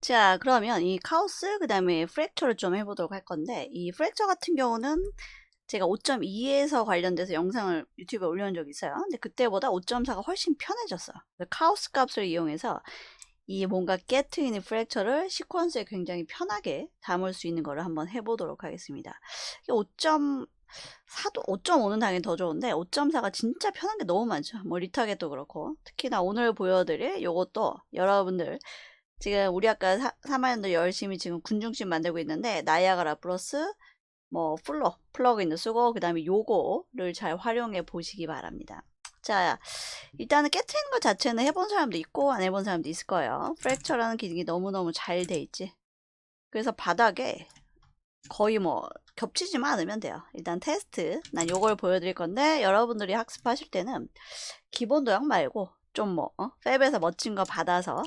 자, 그러면 이 카오스, 그 다음에 프랙처를 좀 해보도록 할 건데, 이 프랙처 같은 경우는 제가 5.2에서 관련돼서 영상을 유튜브에 올려놓은 적이 있어요. 근데 그때보다 5.4가 훨씬 편해졌어요. 카오스 값을 이용해서 이 뭔가 get in 프랙처를 시퀀스에 굉장히 편하게 담을 수 있는 거를 한번 해보도록 하겠습니다. 5.4도, 5.5는 당연히 더 좋은데 5.4가 진짜 편한 게 너무 많죠. 뭐 리타겟도 그렇고, 특히나 오늘 보여드릴 요것도 여러분들 지금 우리 아까 3학년들 열심히 지금 군중심 만들고 있는데, 나이아가라 플러스 뭐 플러그인도 쓰고, 그 다음에 요거를 잘 활용해 보시기 바랍니다. 자, 일단은 깨트리는 것 자체는 해본 사람도 있고 안 해본 사람도 있을 거예요. 프랙처라는 기능이 너무너무 잘 돼 있지. 그래서 바닥에 거의 뭐 겹치지만 않으면 돼요. 일단 테스트, 난 요걸 보여드릴 건데, 여러분들이 학습하실 때는 기본 도형 말고 좀 뭐 팹에서 멋진 거 받아서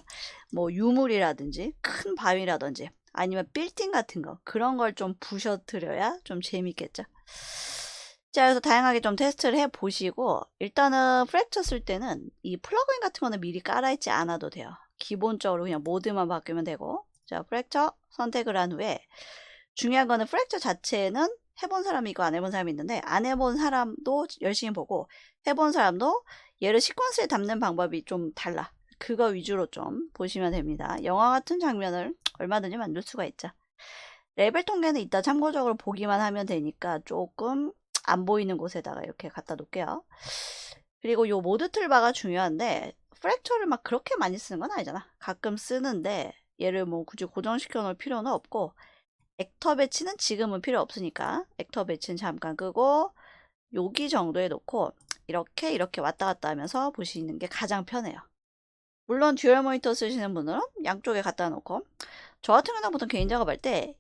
뭐 유물이라든지 큰 바위라든지 아니면 빌딩 같은 거, 그런 걸 좀 부셔드려야 좀 재밌겠죠. 자, 그래서 다양하게 좀 테스트를 해 보시고, 일단은 프랙처 쓸 때는 이 플러그인 같은 거는 미리 깔아 있지 않아도 돼요. 기본적으로 그냥 모드만 바꾸면 되고. 자, 프랙처 선택을 한 후에, 중요한 거는 프랙처 자체는 해본 사람이 있고 안 해본 사람이 있는데, 안 해본 사람도 열심히 보고 해본 사람도 얘를 시퀀스에 담는 방법이 좀 달라. 그거 위주로 좀 보시면 됩니다. 영화 같은 장면을 얼마든지 만들 수가 있죠. 레벨 통계는 이따 참고적으로 보기만 하면 되니까 조금 안 보이는 곳에다가 이렇게 갖다 놓을게요. 그리고 요 모드 툴바가 중요한데, 프랙처를 막 그렇게 많이 쓰는 건 아니잖아. 가끔 쓰는데 얘를 뭐 굳이 고정시켜 놓을 필요는 없고, 액터 배치는 지금은 필요 없으니까 액터 배치는 잠깐 끄고 여기 정도에 놓고 이렇게 왔다 갔다 하면서 보시는 게 가장 편해요. 물론 듀얼 모니터 쓰시는 분은 양쪽에 갖다 놓고, 저 같은 경우는 보통 개인 작업할 때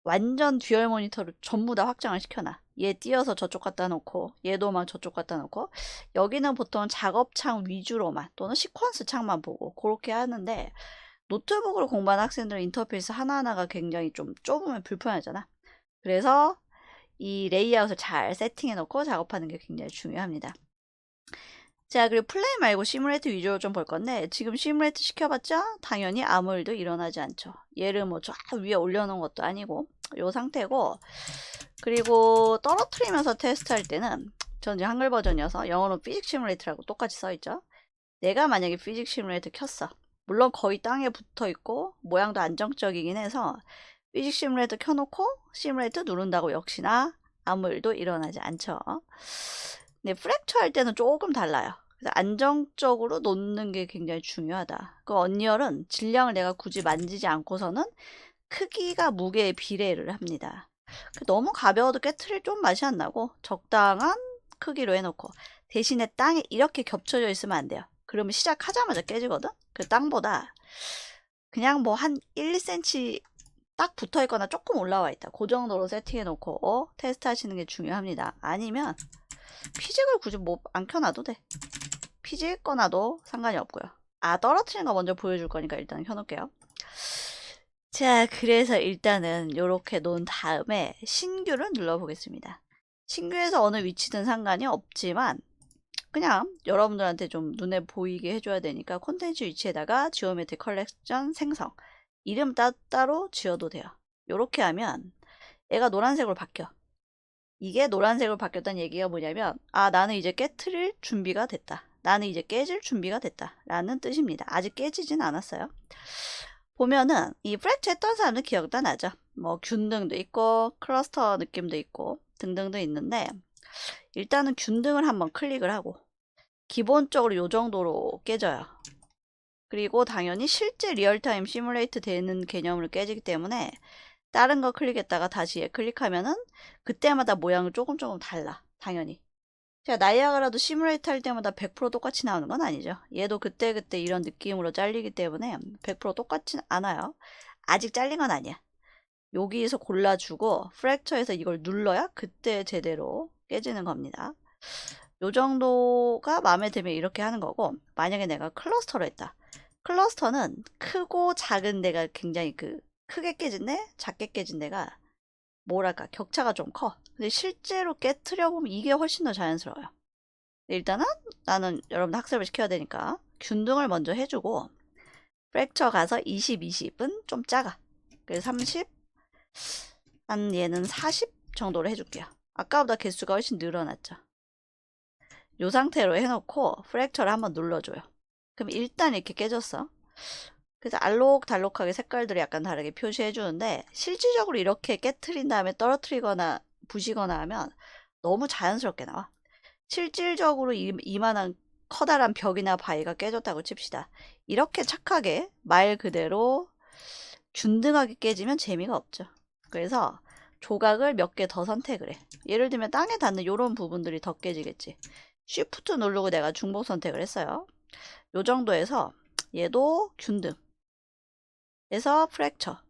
완전 듀얼 모니터를 전부 다 확장을 시켜놔. 얘 띄어서 저쪽 갖다 놓고 얘도 막 저쪽 갖다 놓고, 여기는 보통 작업창 위주로만 또는 시퀀스 창만 보고 그렇게 하는데, 노트북으로 공부하는 학생들 인터페이스 하나하나가 굉장히 좀 좁으면 불편하잖아. 그래서 이 레이아웃을 잘 세팅해 놓고 작업하는 게 굉장히 중요합니다. 자, 그리고 플레이 말고 시뮬레이트 위주로 좀 볼 건데, 지금 시뮬레이트 시켜봤자 당연히 아무 일도 일어나지 않죠. 얘를 뭐 쫙 위에 올려놓은 것도 아니고 요 상태고, 그리고 떨어뜨리면서 테스트할 때는 전 이제 한글 버전이어서 영어로 피직 시뮬레이트라고 똑같이 써있죠. 내가 만약에 피직 시뮬레이터 켰어. 물론 거의 땅에 붙어 있고 모양도 안정적이긴 해서 피직 시뮬레이터 켜놓고 시뮬레이터 누른다고 역시나 아무 일도 일어나지 않죠. 근데 프랙처 할 때는 조금 달라요. 그래서 안정적으로 놓는 게 굉장히 중요하다. 그 언리얼은 질량을 내가 굳이 만지지 않고서는 크기가 무게에 비례를 합니다. 너무 가벼워도 깨트릴 좀 맛이 안 나고 적당한 크기로 해놓고, 대신에 땅에 이렇게 겹쳐져 있으면 안 돼요. 그러면 시작하자마자 깨지거든. 그 땅보다 그냥 뭐 한 1, 2cm 딱 붙어 있거나 조금 올라와 있다, 그 정도로 세팅해 놓고 테스트 하시는 게 중요합니다. 아니면 피직을 굳이 뭐 안 켜놔도 돼. 피직 꺼놔도 상관이 없고요. 떨어뜨리는 거 먼저 보여줄 거니까 일단 켜놓을게요. 자, 그래서 일단은 이렇게 놓은 다음에 신규를 눌러보겠습니다. 신규에서 어느 위치든 상관이 없지만 그냥 여러분들한테 좀 눈에 보이게 해줘야 되니까 콘텐츠 위치에다가 지오메트리 컬렉션 생성, 이름 따로 지어도 돼요. 이렇게 하면 얘가 노란색으로 바뀌어. 이게 노란색으로 바뀌었다는 얘기가 뭐냐면, 나는 이제 깨트릴 준비가 됐다, 나는 이제 깨질 준비가 됐다 라는 뜻입니다. 아직 깨지진 않았어요. 보면은 이 프랙처 했던 사람들 기억도 나죠. 뭐 균등도 있고 클러스터 느낌도 있고 등등도 있는데, 일단은 균등을 한번 클릭을 하고 기본적으로 요 정도로 깨져요. 그리고 당연히 실제 리얼타임 시뮬레이트 되는 개념으로 깨지기 때문에 다른 거 클릭했다가 다시 얘 클릭하면은 그때마다 모양을 조금 달라. 당연히 제가 나이아가라도 시뮬레이트 할 때마다 100% 똑같이 나오는 건 아니죠. 얘도 그때그때 이런 느낌으로 잘리기 때문에 100% 똑같진 않아요. 아직 잘린 건 아니야. 여기에서 골라주고 프랙처에서 이걸 눌러야 그때 제대로 깨지는 겁니다. 요 정도가 마음에 들면 이렇게 하는 거고, 만약에 내가 클러스터로 했다. 클러스터는 크고 작은 데가 굉장히 크게 깨진 데, 작게 깨진 데가 뭐랄까 격차가 좀 커. 근데 실제로 깨트려 보면 이게 훨씬 더 자연스러워요. 일단은 나는 여러분 학습을 시켜야 되니까 균등을 먼저 해주고, 프랙처 가서 20, 20은 좀 작아. 그래서 30, 한 얘는 40 정도로 해줄게요. 아까보다 개수가 훨씬 늘어났죠. 이 상태로 해놓고 프랙처를 한번 눌러줘요. 그럼 일단 이렇게 깨졌어. 그래서 알록달록하게 색깔들을 약간 다르게 표시해 주는데 실질적으로 이렇게 깨트린 다음에 떨어뜨리거나 부시거나 하면 너무 자연스럽게 나와. 실질적으로 이만한 커다란 벽이나 바위가 깨졌다고 칩시다. 이렇게 착하게 말 그대로 균등하게 깨지면 재미가 없죠. 그래서 조각을 몇 개 더 선택을 해. 예를 들면 땅에 닿는 이런 부분들이 더 깨지겠지. Shift 누르고 내가 중복 선택을 했어요. 요 정도에서 얘도 균등. 그래서 프랙처.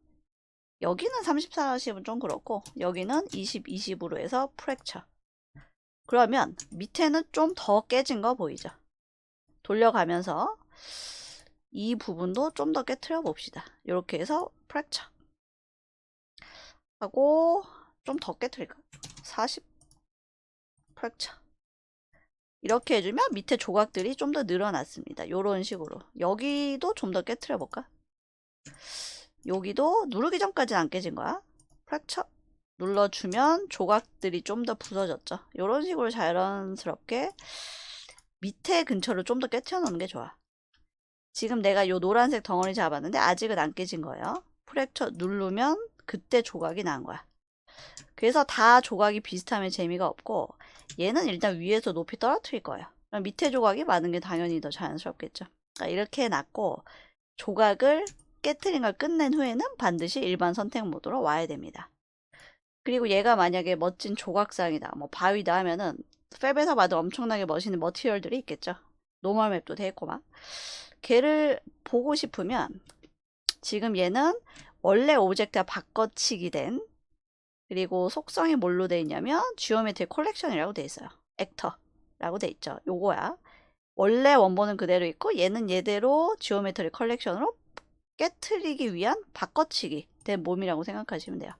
여기는 30, 40은 좀 그렇고 여기는 20, 20으로 해서 프랙처. 그러면 밑에는 좀 더 깨진 거 보이죠? 돌려가면서 이 부분도 좀 더 깨트려 봅시다. 이렇게 해서 프랙처 하고 좀 더 깨트릴까? 40 프랙처. 이렇게 해주면 밑에 조각들이 좀 더 늘어났습니다. 이런 식으로. 여기도 좀 더 깨트려 볼까? 여기도 누르기 전까지는 안 깨진 거야. 프랙처 눌러주면 조각들이 좀 더 부서졌죠. 이런 식으로 자연스럽게 밑에 근처를 좀 더 깨트려 놓는 게 좋아. 지금 내가 요 노란색 덩어리 잡았는데 아직은 안 깨진 거예요. 프랙처 누르면 그때 조각이 난 거야. 그래서 다 조각이 비슷하면 재미가 없고 얘는 일단 위에서 높이 떨어뜨릴 거예요. 그럼 밑에 조각이 많은 게 당연히 더 자연스럽겠죠. 그러니까 이렇게 해놨고 조각을 깨트린 걸 끝낸 후에는 반드시 일반 선택 모드로 와야 됩니다. 그리고 얘가 만약에 멋진 조각상이다, 뭐 바위다 하면은 팹에서 봐도 엄청나게 멋있는 머티리얼들이 있겠죠. 노멀 맵도 돼 있고 막. 걔를 보고 싶으면 지금 얘는 원래 오브젝트와 바꿔치기 된 그리고 속성이 뭘로 돼 있냐면 지오메트리 컬렉션이라고 돼 있어요. 액터라고 돼 있죠. 요거야. 원래 원본은 그대로 있고 얘는 얘대로 지오메트리 컬렉션으로 깨트리기 위한 바꿔치기 된 몸이라고 생각하시면 돼요.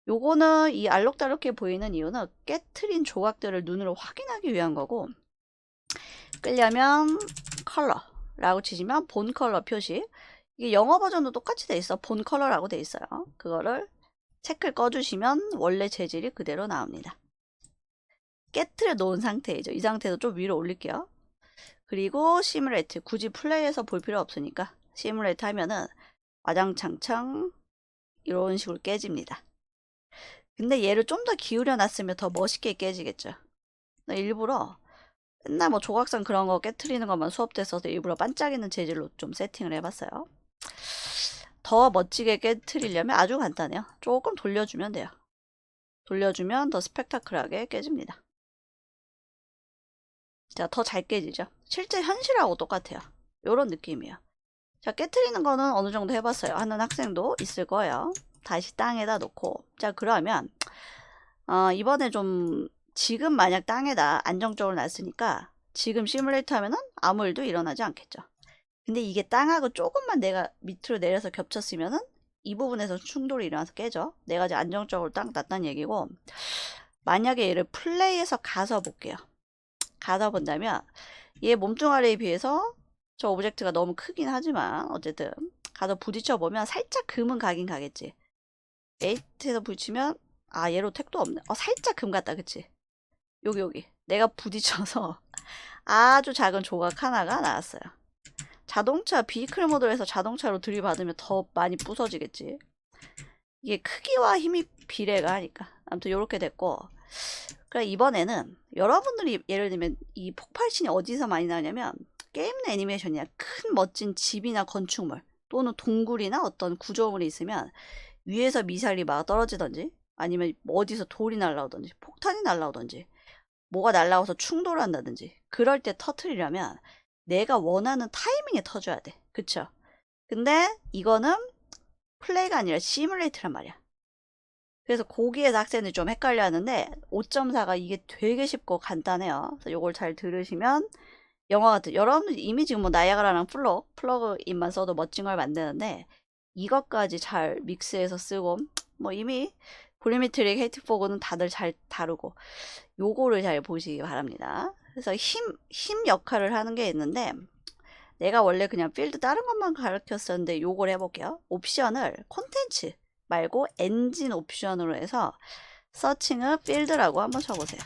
요거는 이 알록달록해 보이는 이유는 깨트린 조각들을 눈으로 확인하기 위한 거고 끌려면 컬러라고 치시면 본 컬러 표시 이게 영어 버전도 똑같이 돼 있어. 본 컬러라고 돼 있어요. 그거를 체크를 꺼주시면 원래 재질이 그대로 나옵니다. 깨트려 놓은 상태이죠. 이 상태에서 좀 위로 올릴게요. 그리고 시뮬레이트 굳이 플레이해서 볼 필요 없으니까 시뮬레이트 하면은 와장창창 이런 식으로 깨집니다. 근데 얘를 좀 더 기울여 놨으면 더 멋있게 깨지겠죠. 일부러 맨날 뭐 조각상 그런 거 깨트리는 것만 수업 때 써서 일부러 반짝이는 재질로 좀 세팅을 해봤어요. 더 멋지게 깨트리려면 아주 간단해요. 조금 돌려주면 돼요. 돌려주면 더 스펙타클하게 깨집니다. 자, 더 잘 깨지죠. 실제 현실하고 똑같아요. 요런 느낌이에요. 자, 깨트리는 거는 어느 정도 해봤어요. 하는 학생도 있을 거예요. 다시 땅에다 놓고. 자, 그러면 이번에 좀 지금 만약 땅에다 안정적으로 놨으니까 지금 시뮬레이트 하면은 아무 일도 일어나지 않겠죠. 근데 이게 땅하고 조금만 내가 밑으로 내려서 겹쳤으면은 이 부분에서 충돌이 일어나서 깨져. 내가 이제 안정적으로 딱 놨다는 얘기고 만약에 얘를 플레이해서 가서 볼게요. 가서 본다면 얘 몸뚱아리에 비해서 저 오브젝트가 너무 크긴 하지만 어쨌든 가서 부딪혀 보면 살짝 금은 가긴 가겠지. 에이트에서 부딪히면 얘로 택도 없네. 살짝 금 같다 그치? 여기 내가 부딪혀서 아주 작은 조각 하나가 나왔어요. 자동차 비클 모드에서 자동차로 들이받으면 더 많이 부서지겠지. 이게 크기와 힘이 비례가 하니까 아무튼 이렇게 됐고 그래 이번에는 여러분들이 예를 들면 이 폭발신이 어디서 많이 나냐면 게임 내 애니메이션이야. 큰 멋진 집이나 건축물 또는 동굴이나 어떤 구조물이 있으면 위에서 미사일이 막 떨어지던지 아니면 어디서 돌이 날라오던지 폭탄이 날라오던지 뭐가 날라와서 충돌한다든지 그럴 때 터트리려면 내가 원하는 타이밍에 터줘야 돼. 그쵸? 근데 이거는 플레이가 아니라 시뮬레이트란 말이야. 그래서 거기에서 학생들이 좀 헷갈려 하는데 5.4가 이게 되게 쉽고 간단해요. 그래서 요걸 잘 들으시면 영화 같은 여러분들 이미 지금 뭐 나이아가라랑 플러그인만 써도 멋진 걸 만드는데 이것까지 잘 믹스해서 쓰고 뭐 이미 볼리미트릭 헤이트포그는 다들 잘 다루고 요거를 잘 보시기 바랍니다. 그래서 힘 역할을 하는 게 있는데 내가 원래 그냥 필드 다른 것만 가르쳤었는데 요걸 해볼게요. 옵션을 콘텐츠 말고 엔진 옵션으로 해서 서칭을 필드라고 한번 쳐보세요.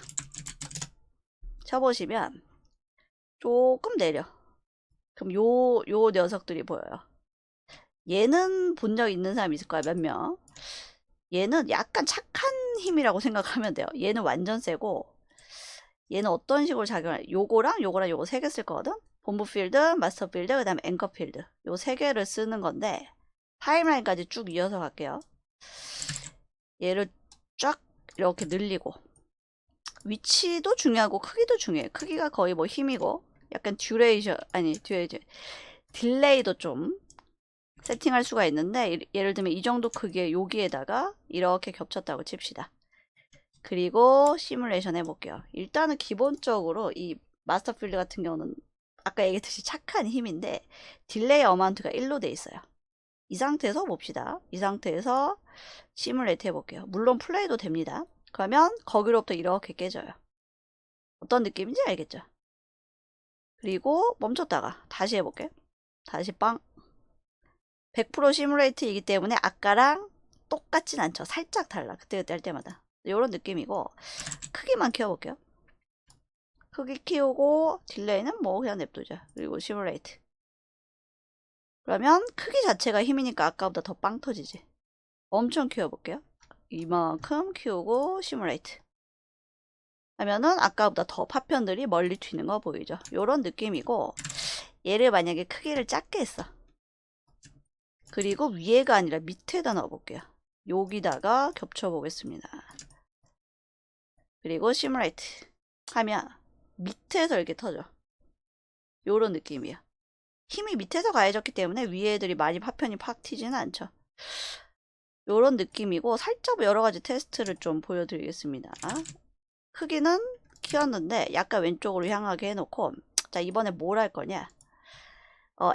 쳐보시면 조금 내려. 그럼 요 녀석들이 보여요. 얘는 본 적 있는 사람 있을 거야, 몇 명. 얘는 약간 착한 힘이라고 생각하면 돼요. 얘는 완전 세고, 얘는 어떤 식으로 작용할, 요거랑 요거 세 개 쓸 거거든? 본부 필드, 마스터 필드, 그 다음에 앵커 필드. 요 세 개를 쓰는 건데, 타임라인까지 쭉 이어서 갈게요. 얘를 쫙 이렇게 늘리고, 위치도 중요하고, 크기도 중요해. 크기가 거의 뭐 힘이고, 약간 딜레이도 좀 세팅할 수가 있는데, 예를 들면 이 정도 크기의 여기에다가 이렇게 겹쳤다고 칩시다. 그리고 시뮬레이션 해볼게요. 일단은 기본적으로 이 마스터 필드 같은 경우는 아까 얘기했듯이 착한 힘인데 딜레이 어마운트가 1로 돼 있어요. 이 상태에서 봅시다. 이 상태에서 시뮬레이트 해볼게요. 물론 플레이도 됩니다. 그러면 거기로부터 이렇게 깨져요. 어떤 느낌인지 알겠죠? 그리고 멈췄다가 다시 해볼게요. 다시 빵. 100% 시뮬레이트이기 때문에 아까랑 똑같진 않죠. 살짝 달라. 그때그때 할 때마다. 이런 느낌이고 크기만 키워볼게요. 크기 키우고 딜레이는 뭐 그냥 냅두자. 그리고 시뮬레이트. 그러면 크기 자체가 힘이니까 아까보다 더 빵 터지지. 엄청 키워볼게요. 이만큼 키우고 시뮬레이트. 하면은 아까보다 더 파편들이 멀리 튀는 거 보이죠? 요런 느낌이고 얘를 만약에 크기를 작게 했어. 그리고 위에가 아니라 밑에다 넣어볼게요. 여기다가 겹쳐보겠습니다. 그리고 시뮬레이트 하면 밑에서 이렇게 터져. 요런 느낌이야. 힘이 밑에서 가해졌기 때문에 위에 애들이 많이 파편이 팍 튀지는 않죠. 요런 느낌이고 살짝 여러가지 테스트를 좀 보여드리겠습니다. 크기는 키웠는데 약간 왼쪽으로 향하게 해놓고 자 이번에 뭘 할 거냐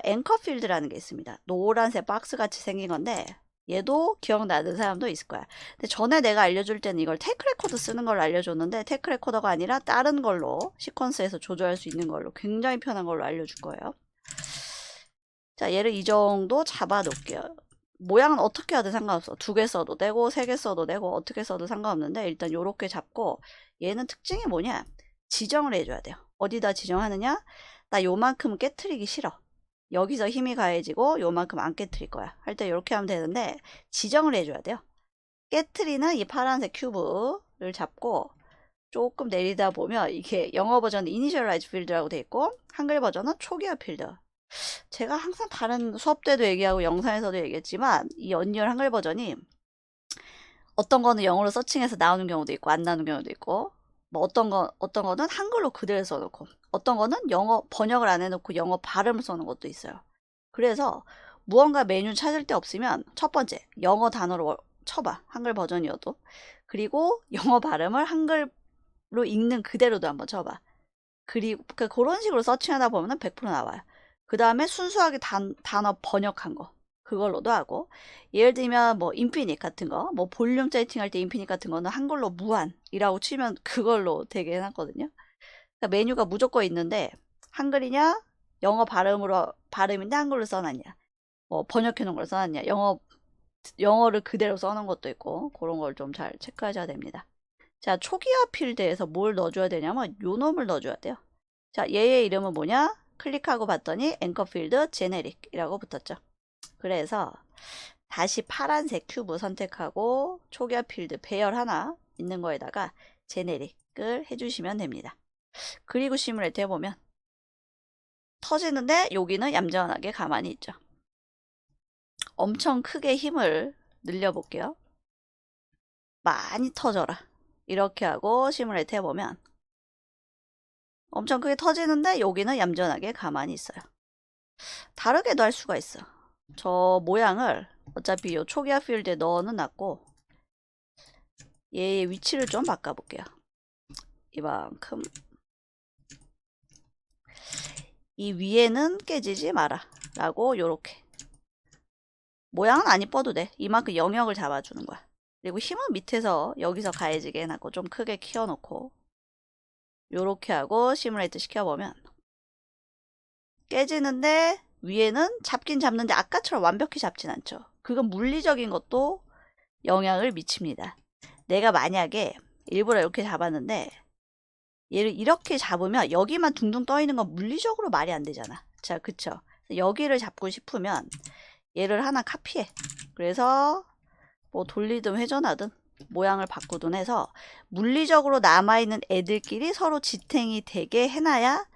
앵커 필드라는 게 있습니다. 노란색 박스 같이 생긴 건데 얘도 기억나는 사람도 있을 거야. 근데 전에 내가 알려줄 때는 이걸 테이크 레코더 쓰는 걸 알려줬는데 테이크 레코더가 아니라 다른 걸로 시퀀스에서 조절할 수 있는 걸로 굉장히 편한 걸로 알려줄 거예요. 자 얘를 이 정도 잡아 놓을게요. 모양은 어떻게 하든 상관없어. 2개 써도 되고 3개 써도 되고 어떻게 써도 상관없는데 일단 요렇게 잡고 얘는 특징이 뭐냐 지정을 해줘야 돼요. 어디다 지정하느냐 나 요만큼 깨트리기 싫어. 여기서 힘이 가해지고 요만큼 안 깨트릴 거야. 할 때 이렇게 하면 되는데 지정을 해줘야 돼요. 깨트리는 이 파란색 큐브를 잡고 조금 내리다 보면 이게 영어 버전은 이니셜라이즈 필드라고 돼 있고 한글 버전은 초기화 필드. 제가 항상 다른 수업 때도 얘기하고 영상에서도 얘기했지만 이 언리얼 한글 버전이 어떤 거는 영어로 서칭해서 나오는 경우도 있고 안 나오는 경우도 있고 뭐 어떤 거는 한글로 그대로 써놓고 어떤 거는 영어 번역을 안 해놓고 영어 발음을 써놓은 것도 있어요. 그래서 무언가 메뉴 찾을 데 없으면 첫 번째 영어 단어로 쳐봐. 한글 버전이어도. 그리고 영어 발음을 한글로 읽는 그대로도 한번 쳐봐. 그리고 그런 식으로 서칭하다 보면 100% 나와요. 그 다음에 순수하게 단어 번역한 거 그걸로도 하고 예를 들면 뭐 인피니트 같은 거 뭐 볼륨 세팅할 때 인피니트 같은 거는 한글로 무한이라고 치면 그걸로 되게 해놨거든요. 그러니까 메뉴가 무조건 있는데 한글이냐 영어 발음인데 한글로 써놨냐 뭐 번역해 놓은 걸 써놨냐 영어를 그대로 써놓은 것도 있고 그런 걸 좀 잘 체크하셔야 됩니다. 자 초기화 필드에서 뭘 넣어줘야 되냐면 요 놈을 넣어줘야 돼요. 자 얘의 이름은 뭐냐 클릭하고 봤더니 앵커 필드 제네릭이라고 붙었죠. 그래서 다시 파란색 큐브 선택하고 초기화 필드 배열 하나 있는 거에다가 제네릭을 해주시면 됩니다. 그리고 시뮬레이트 해보면 터지는데 여기는 얌전하게 가만히 있죠. 엄청 크게 힘을 늘려볼게요. 많이 터져라. 이렇게 하고 시뮬레이트 해보면 엄청 크게 터지는데 여기는 얌전하게 가만히 있어요. 다르게도 할 수가 있어. 저 모양을 어차피 요 초기화 필드에 넣어는 놨고 얘의 위치를 좀 바꿔볼게요. 이만큼 이 위에는 깨지지 마라 라고 요렇게 모양은 안 이뻐도 돼. 이만큼 영역을 잡아주는 거야. 그리고 힘은 밑에서 여기서 가해지게 해놨고 좀 크게 키워놓고 요렇게 하고 시뮬레이트 시켜보면 깨지는데 위에는 잡긴 잡는데 아까처럼 완벽히 잡진 않죠. 그건 물리적인 것도 영향을 미칩니다. 내가 만약에 일부러 이렇게 잡았는데 얘를 이렇게 잡으면 여기만 둥둥 떠 있는 건 물리적으로 말이 안 되잖아. 자, 그쵸? 여기를 잡고 싶으면 얘를 하나 카피해. 그래서 뭐 돌리든 회전하든 모양을 바꾸든 해서 물리적으로 남아있는 애들끼리 서로 지탱이 되게 해놔야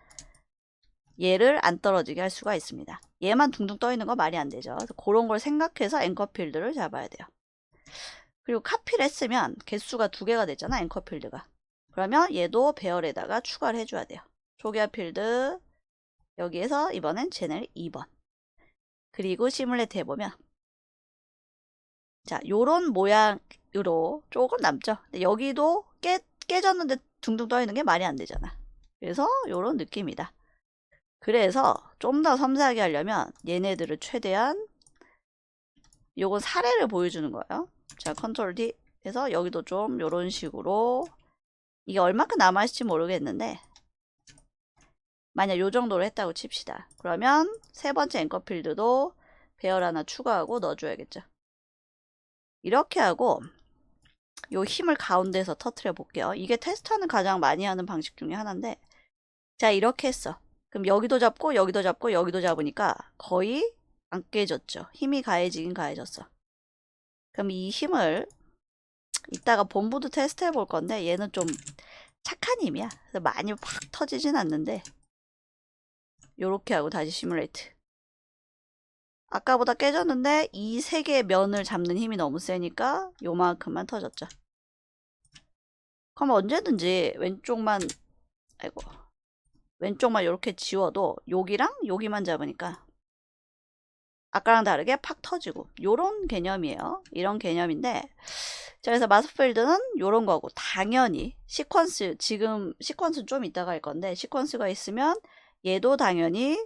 얘를 안 떨어지게 할 수가 있습니다. 얘만 둥둥 떠 있는 거 말이 안 되죠. 그래서 그런 걸 생각해서 앵커 필드를 잡아야 돼요. 그리고 카피를 했으면 개수가 2개가 됐잖아, 앵커 필드가. 그러면 얘도 배열에다가 추가를 해줘야 돼요. 조기화 필드 여기에서 이번엔 채널 2번. 그리고 시뮬레이트 해보면 자, 요런 모양으로 조금 남죠. 근데 여기도 깨졌는데 둥둥 떠 있는 게 말이 안 되잖아. 그래서 요런 느낌이다. 그래서 좀 더 섬세하게 하려면 얘네들을 최대한 요건 사례를 보여주는 거예요. 자, 컨트롤 D 해서 여기도 좀 요런 식으로 이게 얼마큼 남아있을지 모르겠는데 만약 요 정도로 했다고 칩시다. 그러면 세 번째 앵커 필드도 배열 하나 추가하고 넣어줘야겠죠. 이렇게 하고 요 힘을 가운데에서 터트려 볼게요. 이게 테스트하는 가장 많이 하는 방식 중에 하나인데 자, 이렇게 했어. 그럼 여기도 잡고 여기도 잡고 여기도 잡으니까 거의 안 깨졌죠. 힘이 가해지긴 가해졌어. 그럼 이 힘을 이따가 본부도 테스트 해볼 건데 얘는 좀 착한 힘이야. 그래서 많이 확 터지진 않는데 요렇게 하고 다시 시뮬레이트. 아까보다 깨졌는데 이 세 개의 면을 잡는 힘이 너무 세니까 요만큼만 터졌죠. 그럼 언제든지 왼쪽만 이렇게 지워도 여기랑 여기만 잡으니까 아까랑 다르게 팍 터지고 요런 개념이에요. 이런 개념인데 자, 그래서 마스필드는 요런 거고 당연히 시퀀스 지금 시퀀스 좀 이따가 할 건데 시퀀스가 있으면 얘도 당연히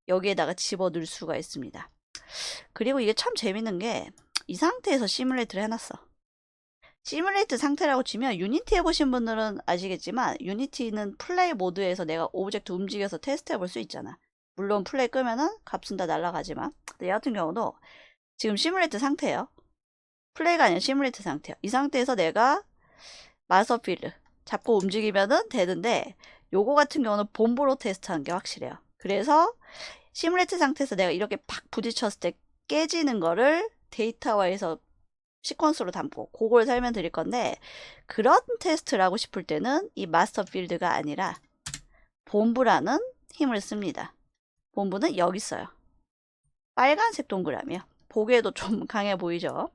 여기에다가 집어넣을 수가 있습니다. 그리고 이게 참 재밌는 게 이 상태에서 시뮬레이트를 해놨어. 시뮬레이트 상태라고 치면 유니티 해보신 분들은 아시겠지만 유니티는 플레이 모드에서 내가 오브젝트 움직여서 테스트 해볼 수 있잖아. 물론 플레이 끄면은 값은 다 날아가지만 근데 얘 같은 경우도 지금 시뮬레이트 상태예요. 플레이가 아니라 시뮬레이트 상태예요. 이 상태에서 내가 마스터 필드 잡고 움직이면은 되는데 요거 같은 경우는 본부로 테스트하는 게 확실해요. 그래서 시뮬레이트 상태에서 내가 이렇게 팍 부딪혔을 때 깨지는 거를 데이터화해서 시퀀스로 담고 그걸 설명드릴 건데 그런 테스트를 하고 싶을 때는 이 마스터 필드가 아니라 본부라는 힘을 씁니다. 본부는 여기 있어요. 빨간색 동그라미요. 보기에도 좀 강해 보이죠?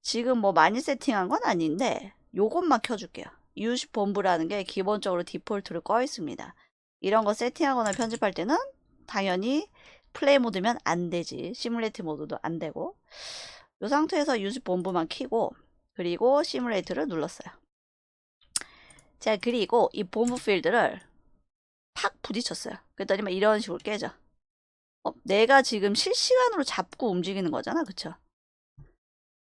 지금 뭐 많이 세팅한 건 아닌데 요것만 켜줄게요. use 본부라는 게 기본적으로 디폴트로 꺼 있습니다. 이런 거 세팅하거나 편집할 때는 당연히 플레이 모드면 안 되지. 시뮬레이트 모드도 안 되고 이 상태에서 use 본부만 키고 그리고 시뮬레이트를 눌렀어요. 자, 그리고 이 본부 필드를 팍 부딪혔어요. 그랬더니 막 이런 식으로 깨져. 내가 지금 실시간으로 잡고 움직이는 거잖아. 그쵸?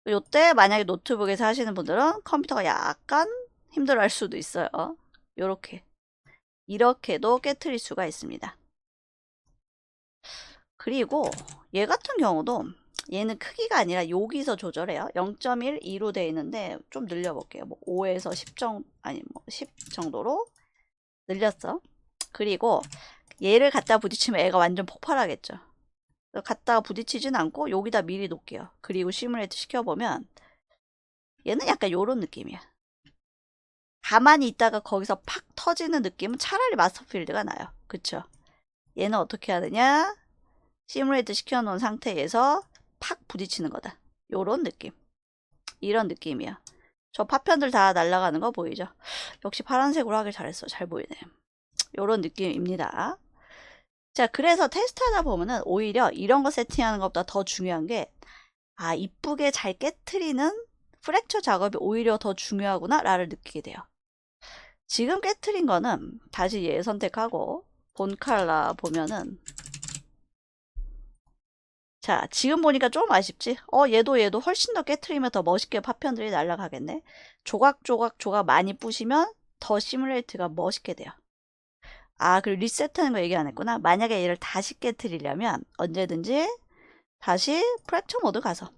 요때 만약에 노트북에서 하시는 분들은 컴퓨터가 약간 힘들어 할 수도 있어요. 요렇게. 이렇게도 깨트릴 수가 있습니다. 그리고 얘 같은 경우도 얘는 크기가 아니라 여기서 조절해요. 0.12로 되어 있는데 좀 늘려볼게요. 뭐 5에서 10 정도로 늘렸어. 그리고 얘를 갖다 부딪히면 애가 완전 폭발하겠죠. 갖다가 부딪히진 않고 여기다 미리 놓을게요. 그리고 시뮬레이트 시켜보면 얘는 약간 요런 느낌이야. 가만히 있다가 거기서 팍 터지는 느낌은 차라리 마스터 필드가 나요. 그쵸? 얘는 어떻게 하느냐? 시뮬레이트 시켜놓은 상태에서 팍 부딪히는 거다. 요런 느낌. 이런 느낌이야. 저 파편들 다 날아가는 거 보이죠? 역시 파란색으로 하길 잘했어. 잘 보이네. 요런 느낌입니다. 자, 그래서 테스트하다 보면은 오히려 이런 거 세팅하는 것보다 더 중요한 게 이쁘게 잘 깨트리는 프랙처 작업이 오히려 더 중요하구나 라를 느끼게 돼요. 지금 깨트린 거는 다시 얘 선택하고 본 칼라 보면은 자, 지금 보니까 좀 아쉽지? 얘도 훨씬 더 깨트리면 더 멋있게 파편들이 날아가겠네. 조각 많이 부시면 더 시뮬레이트가 멋있게 돼요. 그리고 리셋하는 거 얘기 안 했구나. 만약에 얘를 다시 깨트리려면 언제든지 다시 프랙처 모드 가서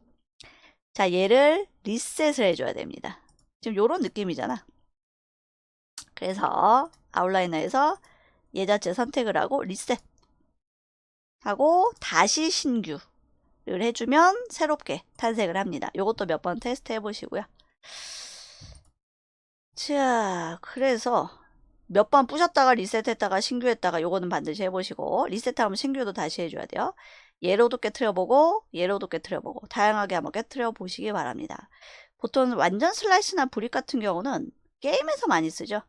자, 얘를 리셋을 해줘야 됩니다. 지금 요런 느낌이잖아. 그래서 아웃라이너에서 얘 자체 선택을 하고 리셋 하고 다시 신규를 해주면 새롭게 탄생을 합니다. 요것도 몇 번 테스트 해보시고요. 자, 그래서 몇 번 부셨다가 리셋했다가 신규했다가 요거는 반드시 해보시고, 리셋하면 신규도 다시 해줘야 돼요. 얘로도 깨트려보고 얘로도 깨트려보고 다양하게 한번 깨트려 보시기 바랍니다. 보통 완전 슬라이스나 브릭 같은 경우는 게임에서 많이 쓰죠.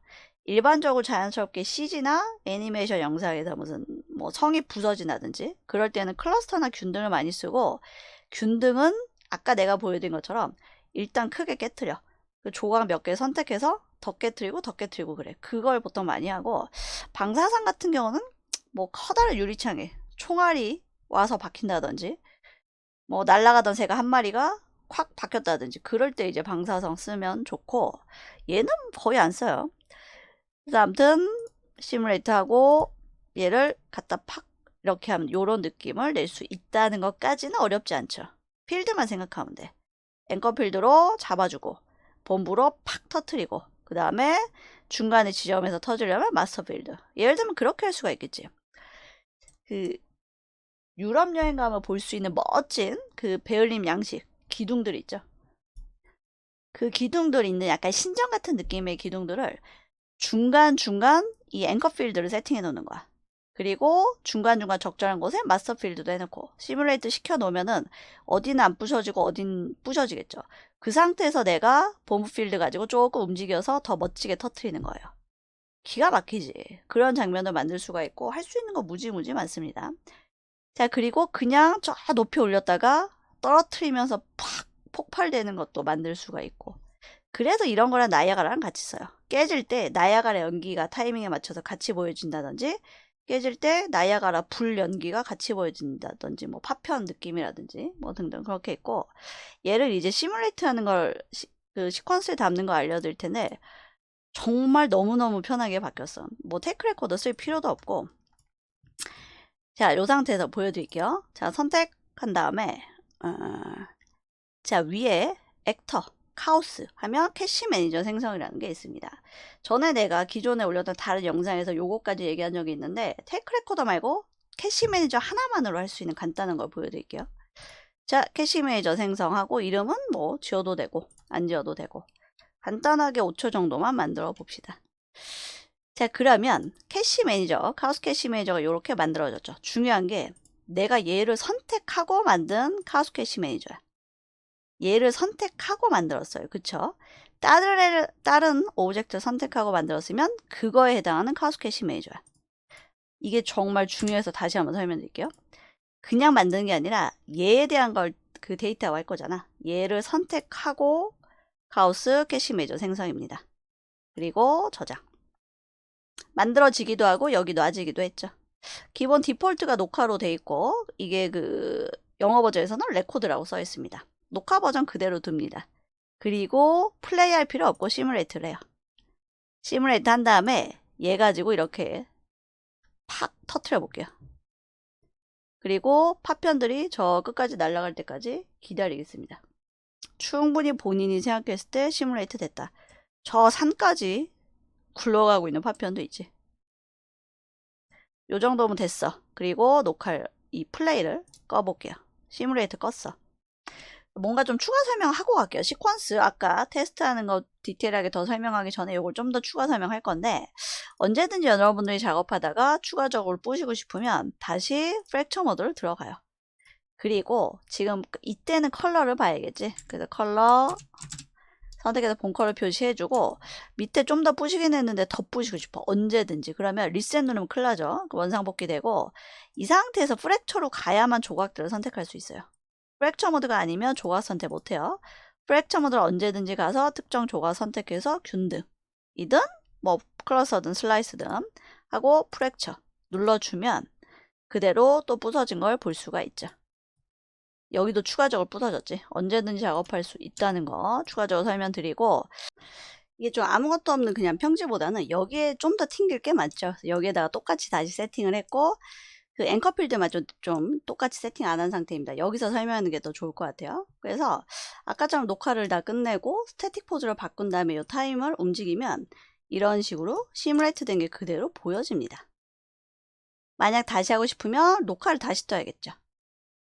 일반적으로 자연스럽게 CG나 애니메이션 영상에서 무슨 뭐 성이 부서진다든지 그럴 때는 클러스터나 균등을 많이 쓰고, 균등은 아까 내가 보여드린 것처럼 일단 크게 깨트려 그 조각 몇 개 선택해서 더 깨트리고 더 깨트리고 그래. 그걸 보통 많이 하고, 방사선 같은 경우는 뭐 커다란 유리창에 총알이 와서 박힌다든지 뭐 날아가던 새가 한 마리가 콱 박혔다든지 그럴 때 이제 방사성 쓰면 좋고, 얘는 거의 안 써요. 그래서 아무튼 시뮬레이트하고 얘를 갖다 팍 이렇게 하면 요런 느낌을 낼 수 있다는 것까지는 어렵지 않죠. 필드만 생각하면 돼. 앵커 필드로 잡아주고 본부로 팍 터트리고 그 다음에 중간에 지점에서 터지려면 마스터 필드. 예를 들면 그렇게 할 수가 있겠지. 그 유럽 여행 가면 볼 수 있는 멋진 그 베를린 양식 기둥들 있죠. 그 기둥들 있는 약간 신전 같은 느낌의 기둥들을 중간중간 이 앵커 필드를 세팅해 놓는 거야. 그리고 중간중간 적절한 곳에 마스터 필드도 해놓고 시뮬레이트 시켜 놓으면은 어디는 안 부셔지고 어딘 부셔지겠죠. 그 상태에서 내가 본부 필드 가지고 조금 움직여서 더 멋지게 터트리는 거예요. 기가 막히지. 그런 장면을 만들 수가 있고 할 수 있는 거 무지무지 많습니다. 자, 그리고 그냥 저 높이 올렸다가 떨어뜨리면서 팍 폭발되는 것도 만들 수가 있고, 그래서 이런 거랑 나이아가라랑 같이 써요. 깨질 때 나이아가라 연기가 타이밍에 맞춰서 같이 보여진다든지, 깨질 때 나이아가라 불 연기가 같이 보여진다든지, 뭐 파편 느낌이라든지 뭐 등등 그렇게 있고, 얘를 이제 시뮬레이트 하는 걸 그 시퀀스에 담는 거 알려드릴 텐데 정말 너무너무 편하게 바뀌었어. 뭐 테이크 레코더 쓸 필요도 없고. 자, 이 상태에서 보여드릴게요. 자, 선택한 다음에 자, 위에 액터 카오스 하면 캐시 매니저 생성이라는 게 있습니다. 전에 내가 기존에 올렸던 다른 영상에서 요거까지 얘기한 적이 있는데, 테이크 레코더 말고 캐시 매니저 하나만으로 할 수 있는 간단한 걸 보여드릴게요. 자, 캐시 매니저 생성하고 이름은 뭐 지어도 되고 안 지어도 되고 간단하게 5초 정도만 만들어 봅시다. 자, 그러면 캐시 매니저, 카오스 캐시 매니저가 이렇게 만들어졌죠. 중요한 게 내가 얘를 선택하고 만든 카오스 캐시 매니저야. 얘를 선택하고 만들었어요. 그쵸? 다른 오브젝트 선택하고 만들었으면 그거에 해당하는 카오스 캐시 매니저야. 이게 정말 중요해서 다시 한번 설명드릴게요. 그냥 만드는 게 아니라 얘에 대한 걸 그 데이터화 할 거잖아. 얘를 선택하고 카오스 캐시 매니저 생성입니다. 그리고 저장. 만들어지기도 하고 여기 놔지기도 했죠. 기본 디폴트가 녹화로 돼 있고, 이게 그 영어 버전에서는 레코드라고 써 있습니다. 녹화 버전 그대로 둡니다. 그리고 플레이 할 필요 없고 시뮬레이트를 해요. 시뮬레이트 한 다음에 얘 가지고 이렇게 팍 터트려 볼게요. 그리고 파편들이 저 끝까지 날아갈 때까지 기다리겠습니다. 충분히 본인이 생각했을 때 시뮬레이트 됐다. 저 산까지 굴러가고 있는 파편도 있지. 요 정도면 됐어. 그리고 이 플레이를 꺼볼게요. 시뮬레이터 껐어. 뭔가 좀 추가 설명하고 갈게요. 시퀀스 아까 테스트하는 거 디테일하게 더 설명하기 전에 이걸 좀 더 추가 설명할 건데, 언제든지 여러분들이 작업하다가 추가적으로 뿌시고 싶으면 다시 프랙처 모드를 들어가요. 그리고 지금 이때는 컬러를 봐야겠지. 그래서 컬러 선택해서 본 컬러 표시해주고, 밑에 좀 더 뿌시긴 했는데 더 뿌시고 싶어. 언제든지. 그러면 리셋 누르면 큰일 나죠. 원상복귀 되고, 이 상태에서 프랙처로 가야만 조각들을 선택할 수 있어요. 프랙처 모드가 아니면 조각 선택 못해요. 프랙처 모드를 언제든지 가서 특정 조각 선택해서 균등이든 뭐 클러스터든 슬라이스든 하고 프랙처 눌러주면 그대로 또 부서진 걸 볼 수가 있죠. 여기도 추가적으로 부서졌지. 언제든지 작업할 수 있다는 거 추가적으로 설명드리고, 이게 좀 아무것도 없는 그냥 평지보다는 여기에 좀 더 튕길 게 많죠. 여기에다가 똑같이 다시 세팅을 했고 그 앵커 필드만 좀 똑같이 세팅 안 한 상태입니다. 여기서 설명하는 게 더 좋을 것 같아요. 그래서 아까처럼 녹화를 다 끝내고 스태틱 포즈를 바꾼 다음에 이 타임을 움직이면 이런 식으로 시뮬레이트 된 게 그대로 보여집니다. 만약 다시 하고 싶으면 녹화를 다시 떠야겠죠.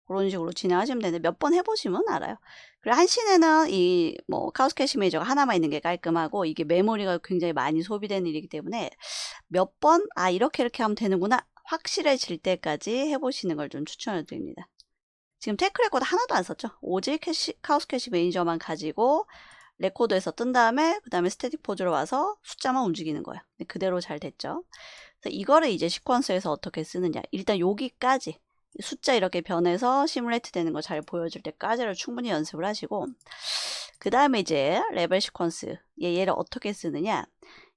그런 식으로 진행하시면 되는데 몇 번 해보시면 알아요. 그리고 한신에는 이 뭐 카우스캐시 매니저가 하나만 있는 게 깔끔하고 이게 메모리가 굉장히 많이 소비되는 일이기 때문에 몇 번 이렇게 하면 되는구나 확실해질 때까지 해보시는 걸 좀 추천을 드립니다. 지금 테크 레코드 하나도 안 썼죠. 오직 카우스캐시 매니저만 가지고 레코드에서 뜬 다음에 그 다음에 스태틱 포즈로 와서 숫자만 움직이는 거예요. 그대로 잘 됐죠. 그래서 이거를 이제 시퀀서에서 어떻게 쓰느냐. 일단 여기까지 숫자 이렇게 변해서 시뮬레이트 되는 거 잘 보여줄 때까지를 충분히 연습을 하시고 그 다음에 이제 레벨 시퀀스 얘를 어떻게 쓰느냐.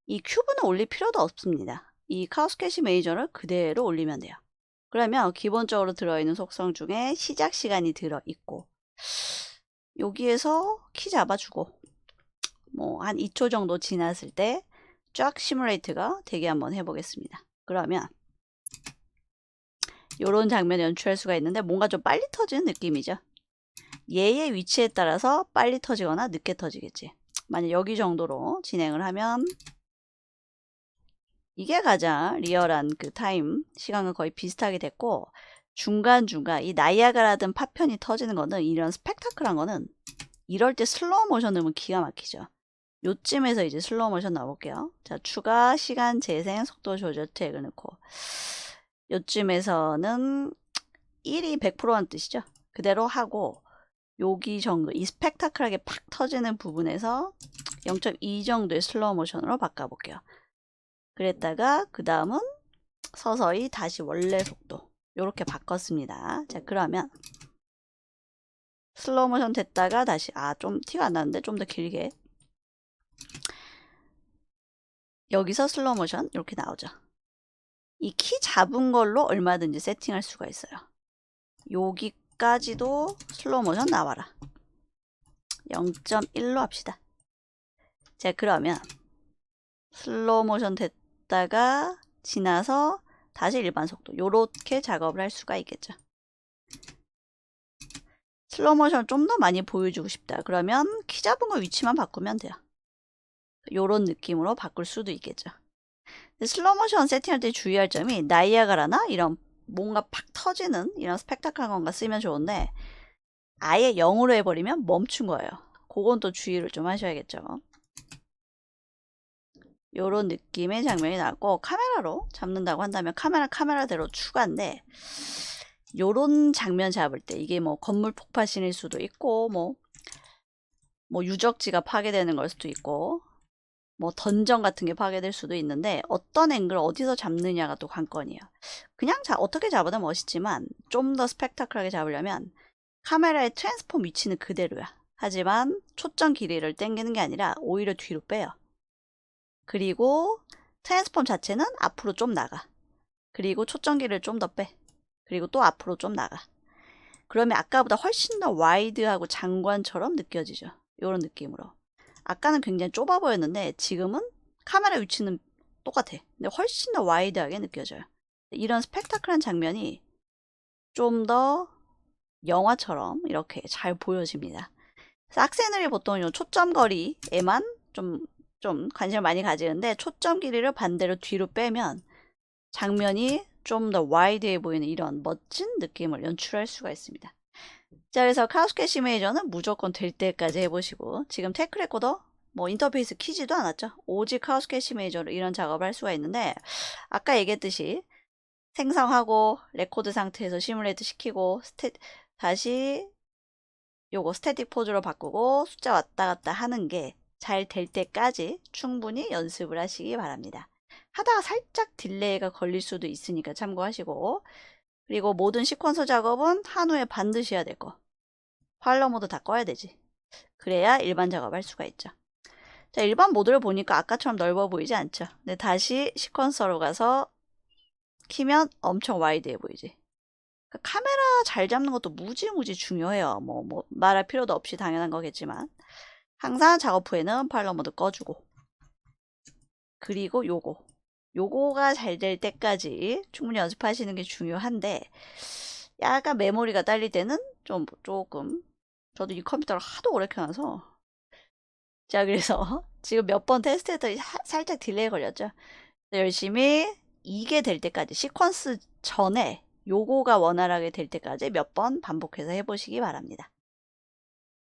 이 큐브는 올릴 필요도 없습니다. 이 카우스캐시 매니저를 그대로 올리면 돼요. 그러면 기본적으로 들어있는 속성 중에 시작 시간이 들어있고 여기에서 키 잡아주고 뭐 한 2초 정도 지났을 때 쫙 시뮬레이트가 되게 한번 해보겠습니다. 그러면 요런 장면 연출할 수가 있는데 뭔가 좀 빨리 터지는 느낌이죠. 얘의 위치에 따라서 빨리 터지거나 늦게 터지겠지. 만약 여기 정도로 진행을 하면 이게 가장 리얼한 그 타임 시간과 거의 비슷하게 됐고 중간중간 이 나이아가라든 파편이 터지는 거는 이런 스펙타클한 거는 이럴 때 슬로우 모션 넣으면 기가 막히죠. 요쯤에서 이제 슬로우 모션 넣어볼게요. 자, 추가 시간 재생 속도 조절 트랙을 넣고 요쯤에서는 1이 100%라는 뜻이죠. 그대로 하고 여기 정도 이 스펙타클하게 팍 터지는 부분에서 0.2 정도의 슬로우 모션으로 바꿔볼게요. 그랬다가 그 다음은 서서히 다시 원래 속도 이렇게 바꿨습니다. 자, 그러면 슬로우 모션 됐다가 다시 좀 티가 안 나는데 좀 더 길게 여기서 슬로우 모션 이렇게 나오죠. 이 키 잡은 걸로 얼마든지 세팅할 수가 있어요. 여기까지도 슬로우 모션 나와라. 0.1로 합시다. 자, 그러면 슬로우 모션 됐다가 지나서 다시 일반 속도 요렇게 작업을 할 수가 있겠죠. 슬로우 모션 좀 더 많이 보여주고 싶다. 그러면 키 잡은 거 위치만 바꾸면 돼요. 요런 느낌으로 바꿀 수도 있겠죠. 슬로우 모션 세팅할 때 주의할 점이 나이아가라나 이런 뭔가 팍 터지는 이런 스펙타클한 건가 쓰면 좋은데 아예 0으로 해버리면 멈춘 거예요. 그건 또 주의를 좀 하셔야겠죠. 요런 느낌의 장면이 나왔고 카메라로 잡는다고 한다면 카메라대로 추가인데 요런 장면 잡을 때 이게 뭐 건물 폭파신일 수도 있고 뭐 유적지가 파괴되는 걸 수도 있고 뭐 던전 같은 게 파괴될 수도 있는데 어떤 앵글 어디서 잡느냐가 또 관건이에요. 그냥 어떻게 잡아도 멋있지만 좀 더 스펙타클하게 잡으려면 카메라의 트랜스폼 위치는 그대로야. 하지만 초점 길이를 당기는 게 아니라 오히려 뒤로 빼요. 그리고 트랜스폼 자체는 앞으로 좀 나가. 그리고 초점 길이를 좀 더 빼. 그리고 또 앞으로 좀 나가. 그러면 아까보다 훨씬 더 와이드하고 장관처럼 느껴지죠. 이런 느낌으로. 아까는 굉장히 좁아 보였는데 지금은 카메라 위치는 똑같아. 근데 훨씬 더 와이드하게 느껴져요. 이런 스펙타클한 장면이 좀 더 영화처럼 이렇게 잘 보여집니다. 그래서 학생들이 보통 요 초점 거리에만 좀 관심을 많이 가지는데 초점 길이를 반대로 뒤로 빼면 장면이 좀 더 와이드해 보이는 이런 멋진 느낌을 연출할 수가 있습니다. 자, 그래서 카우스캐시 매니저는 무조건 될 때까지 해보시고 지금 테크 레코더 뭐 인터페이스 키지도 않았죠. 오직 카우스캐시 매니저로 이런 작업을 할 수가 있는데 아까 얘기했듯이 생성하고 레코드 상태에서 시뮬레이트 시키고 다시 요거 스태틱 포즈로 바꾸고 숫자 왔다 갔다 하는 게 잘 될 때까지 충분히 연습을 하시기 바랍니다. 하다가 살짝 딜레이가 걸릴 수도 있으니까 참고하시고 그리고 모든 시퀀서 작업은 한 후에 반드시 해야 될 거. 파일럿 모드 다 꺼야 되지. 그래야 일반 작업할 수가 있죠. 자, 일반 모드를 보니까 아까처럼 넓어 보이지 않죠. 근데 다시 시퀀서로 가서 키면 엄청 와이드해 보이지. 그러니까 카메라 잘 잡는 것도 무지무지 중요해요. 뭐 말할 필요도 없이 당연한 거겠지만 항상 작업 후에는 파일럿 모드 꺼주고 그리고 요거가 잘 될 때까지 충분히 연습하시는 게 중요한데, 약간 메모리가 딸릴 때는 조금, 저도 이 컴퓨터를 하도 오래 켜놔서, 자, 그래서 지금 몇 번 테스트했더니 살짝 딜레이 걸렸죠. 열심히 이게 될 때까지, 시퀀스 전에 요거가 원활하게 될 때까지 몇 번 반복해서 해보시기 바랍니다.